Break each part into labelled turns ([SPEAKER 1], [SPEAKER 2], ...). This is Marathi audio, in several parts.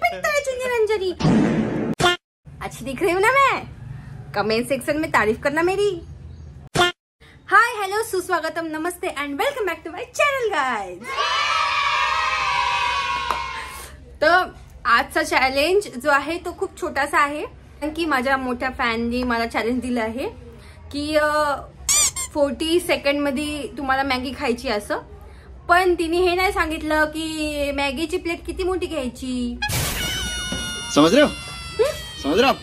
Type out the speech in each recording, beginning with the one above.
[SPEAKER 1] पित्तळाची निरंजनी। अच्छी दिख रही हूँ ना मैं? कमेंट सेक्शन में तारीफ करना मेरी। हाय हेलो सुस्वागतम नमस्ते and welcome back to my channel guys. तर आजचा चॅलेंज जो आहे तो खूप छोटासा आहे, कारण की माझ्या मोठ्या फॅननी मला चॅलेंज दिलं आहे की 40 सेकंड मध्ये तुम्हाला मॅगी खायची असं, पण तिने हे नाही सांगितलं की मॅगीची प्लेट किती मोठी घ्यायची।
[SPEAKER 2] समझ रहे हो?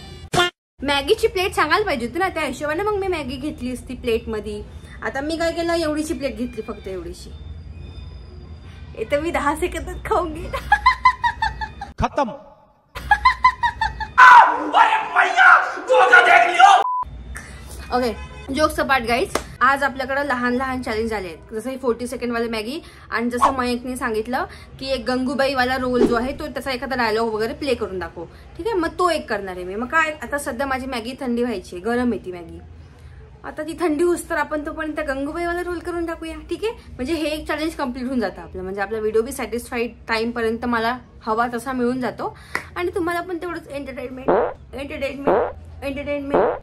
[SPEAKER 1] मॅगीची प्लेट सांगायला पाहिजे होती ना, त्या हिशोबाने मग मी मॅगी घेतली असती प्लेट मध्ये। आता मी काय केलं, एवढीची प्लेट घेतली, फक्त एवढीशी। हे तर मी 10 सेकंदात खाऊन घेईन।
[SPEAKER 3] खत्म।
[SPEAKER 1] ओके, जोक सपाट गाईज। आज आपल्याकडे लहान लहान चॅलेंज आले आहेत, जसं 40 सेकंड वाले मॅगी, आणि जसं मयंकने सांगितलं की एक गंगूबाई वाला रोल जो आहे तो त्याचा एखादा डायलॉग वगैरे प्ले करून दाखव, ठीक आहे। मग तो एक करणार आहे मी। मग काय, आता सध्या माझी मॅगी थंडी व्हायची, गरम आहे ती मॅगी। आता ती थंडी होस तर आपण तो पण त्या गंगूबाई वाला रोल करून टाकूया, ठीक आहे। म्हणजे हे एक चॅलेंज कम्प्लीट होऊन जातं आपलं, म्हणजे आपला व्हिडिओ बी सॅटिस्फाईड टाइम पर्यंत मला हवा तसा मिळून जातो, आणि तुम्हाला पण तेवढंच एंटरटेनमेंट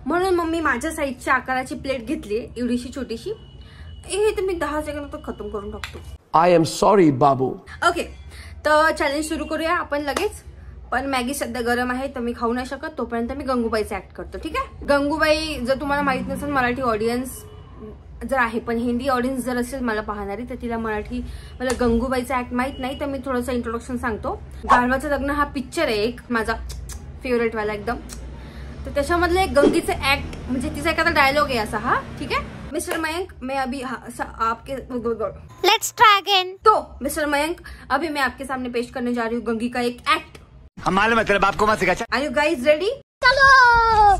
[SPEAKER 1] म्हणून मग मी माझ्या साईजच्या आकाराची प्लेट घेतली, एवढीशी छोटीशी। हे तर मी 10 सेकंदात खतम करून टाकतो।
[SPEAKER 3] I am sorry Babu.
[SPEAKER 1] Okay, तर चॅलेंज सुरू करूया आपण लगेच। पण मॅगी सध्या गरम आहे तर मी खाऊ नाही शकत, तोपर्यंत मी गंगूबाईचा ऍक्ट करतो, ठीक आहे। गंगूबाई जर तुम्हाला माहित नसेल, मराठी ऑडियन्स जर आहे, पण हिंदी ऑडियन्स जर असेल मला पाहणारी, तर तिला मला गंगूबाईचा ऍक्ट माहित नाही, तर मी थोडंसं इंट्रोडक्शन सांगतो। गाढवाचं लग्न हा पिक्चर आहे एक माझा फेवरेट वाला एकदम, तर त्याच्यामधलं एक गंगीचं ऍक्ट, म्हणजे तिचा एखादा डायलॉग आहे असा, हा ठीक है। मिस्टर मयंक, मैं अभी आपके
[SPEAKER 4] लेट्स ट्राई अगेन।
[SPEAKER 1] तो मिस्टर मयंक, अभी मैं आपके सामने पेश करने जा रही हूँ गंगी का एक एक्ट।
[SPEAKER 2] हम मालूम है तेरे बाप को मत सिखा।
[SPEAKER 1] Are you guys ready?
[SPEAKER 4] चलो।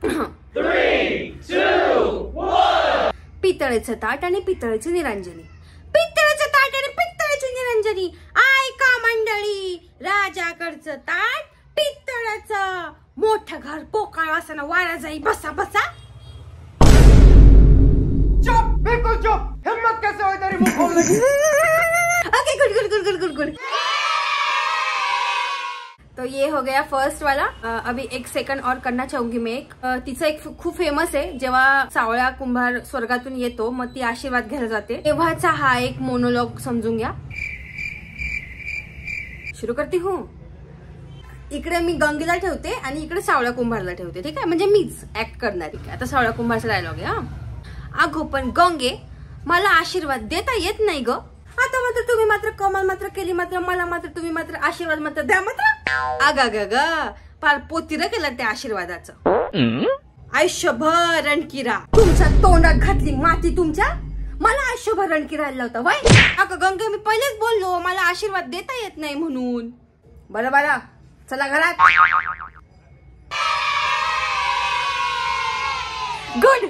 [SPEAKER 3] 3, 2, 1।
[SPEAKER 1] पितळेचं ताट आणि पितळेची निरंजनी, पितळेचं ताट आणि पितळेची निरंजनी। ऐका मंडळी, राजाकडचं ताट पितळेचं, मोठं घर पोकळ वासना वारा जाई, बसा बसा।
[SPEAKER 3] चुप, बिल्कुल चुप। हिम्मत कैसे हुई तेरी मुंह खोलने की?
[SPEAKER 1] Okay, good. तो ये हो गया फर्स्ट वाला। अभी 1 सेकंड और करना चाहूंगी मैं एक। तिचं एक खूप फेमस आहे, जेव्हा सावळा कुंभार स्वर्गातून येतो मग ती आशीर्वाद घ्यायला जाते, तेव्हाचा हा एक मोनोलॉग समजून घ्या। सुरू करती हूँ। इकडे मी गंगीला ठेवते आणि इकडे सावळा कुंभारला ठेवते, ठीक आहे। म्हणजे मीच ऍक्ट करणारी। आता सावळा कुंभारचा डायलॉग आहे, हा। अगो पण गंगे, मला आशीर्वाद देता येत नाही ग, आता मात्र तुम्ही मात्र कमाल मात्र केली, मात्र मला मात्र तुम्ही मात्र आशीर्वाद मात्र द्या मात्र। अग फार पोतीर केलं त्या आशीर्वादाचं। आयुष्यभर रणकिरा तुमच्या तोंडात घातली माती तुमच्या, मला आयुष्यभर रणकिरा लावता वय। अगं गंगे, मी पहिलेच बोललो मला आशीर्वाद देता येत नाही म्हणून। बरं चला घरात। गुड,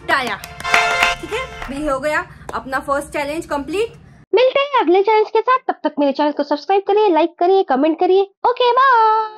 [SPEAKER 1] टाया, ठीक है। भी हो गया अपना फर्स्ट चैलेंज कंप्लीट।
[SPEAKER 4] मिलते हैं अगले चैलेंज के साथ, तब तक मेरे चैनल को सब्सक्राइब करिए, लाइक करिए, कमेंट करिए। Okay bye.